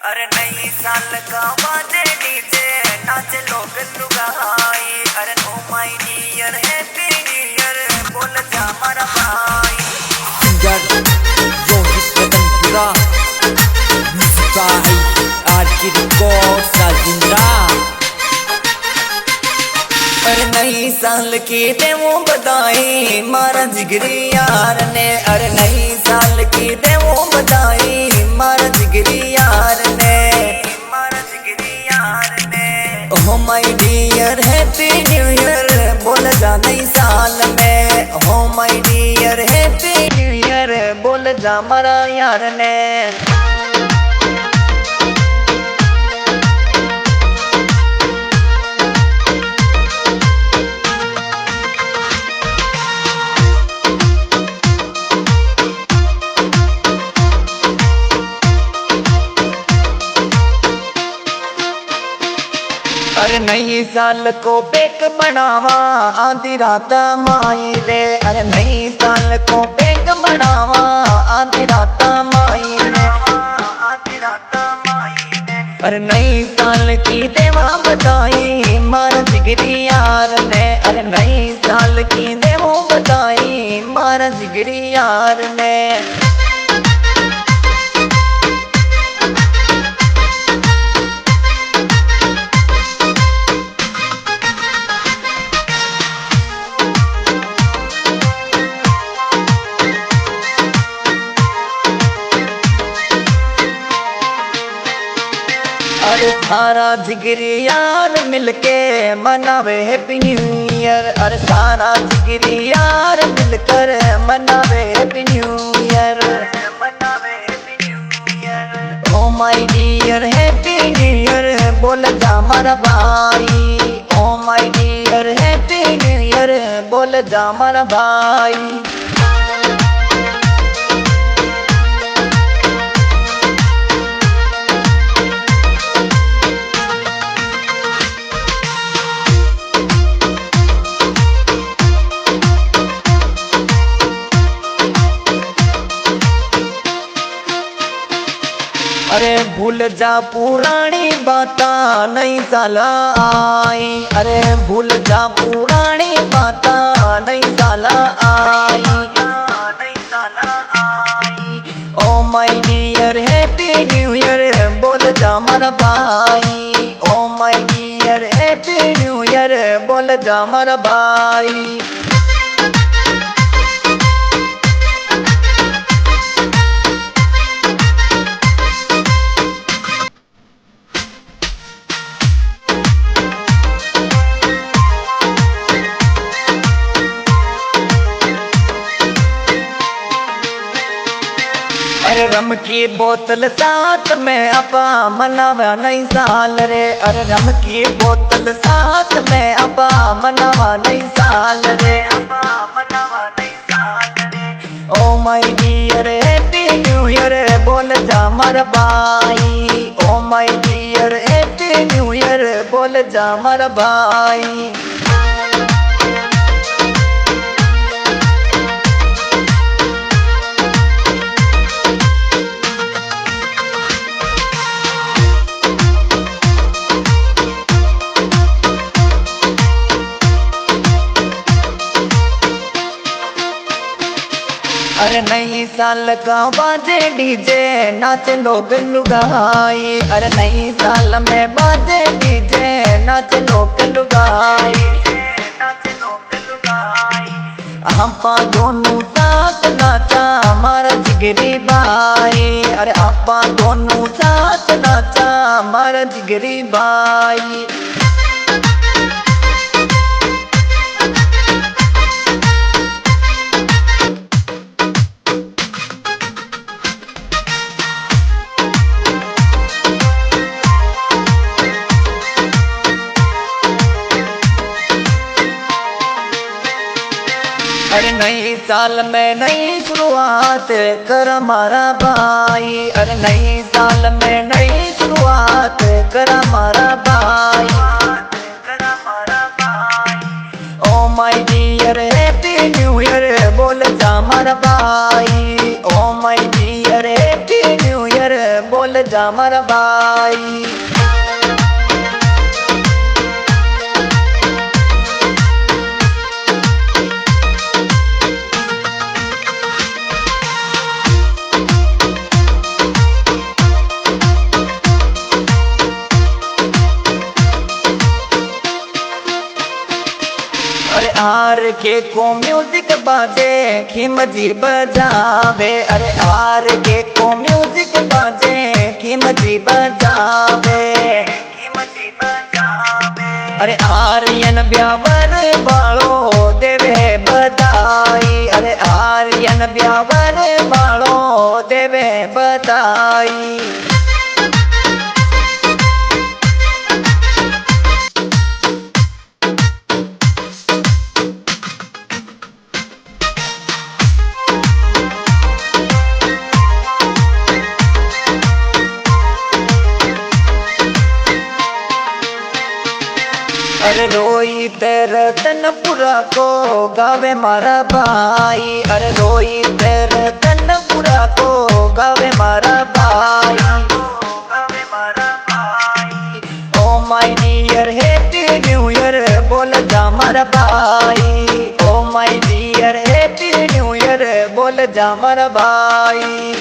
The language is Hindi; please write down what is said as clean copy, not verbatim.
अरे नई साल का बाजे डीजे नाचे लोग लुगाई। अरे oh my dear happy new year बोल जा हमारा भाई। सिंगर रोहित कदमपुरा म्यूजिक भाई आर की रिकॉर्ड साजिंदा। अरे नई साल की देवो बधाई मारा जिगरी यार ने। अरे नई साल की देवो बधाई मारा जिगरी यार ने, मारा जिगरी यार ने। Oh my dear happy new year बोल जा नई साल में। Oh my dear happy new year बोल जा मारा यार ने। अरे नई साल को बेक बनावा आधी रात माई रे। अरे नई साल को बेक बनावा आधी रात माई रे, आधी रात माई रे। अरे नई साल की देवा बधाई मार जिगरी यार ने। अरे नई साल की देवो बधाई मार जिगरी यार ने। अरे सारा जिगरी यार मिलके मनावे हैप्पी न्यू ईयर। अरे सारा जिगरी यार मिलकर मनावे हैप्पी न्यू ईयर, मनावे happy new year. Oh my dear happy new year बोल जा हमारा भाई। Oh my dear happy new year बोल जा हमारा भाई। अरे भूल जा पुरानी बाता नई साल आई। अरे भूल जा पुरानी बाता नई साल आई, नई साल आई। Oh my dear happy new year बोल जा हमारा भाई। Oh my dear happy new year बोल जा हमारा भाई। अरे रम की बोतल साथ में अपा मनावा नई साल रे। अरे रम की बोतल साथ में अपा मनावा नई साल रे, अपा मनावा नई साल रे। Oh my dear happy new year बोल जा हमारा भाई। Oh my dear happy new year बोल जा हमारा भाई। अरे नई साल का बाजे डीजे नाचे लोग लुगाई। अरे नई साल में बाजे डीजे नाचे लोग लुगाई, नाचे लोग लुगाई। हम दोनों साथ नाचा हमारा जिगरी भाई। अरे आप दोनों साथ नाचा हमारा जिगरी भाई। अरे नई साल में नई शुरुआत कर हमारा भाई। अरे नई साल में नई शुरुआत कर हमारा भाई, कर हमारा भाई। Oh my dear happy new year बोल जा हमारा भाई। Oh my dear happy new year बोल जा हमारा મારા ભાઈ. अरे आर के को म्यूजिक बाजे खिमजी बजावे. अरे आर के को म्यूजिक बाजे खिमजी बजावे. अरे आर्यन ब्यावर बाळो देवे बधाई. अरे आर्यन ब्यावर बाळो देवे बधाई. अरे रोहित रतनपुरा को गावे मारा भाई. अरे रोहित रतनपुरा को गावे मारा भाई. Oh my dear happy new year बोल जा मारा भाई. Oh my dear happy new year बोल जा मारा भाई.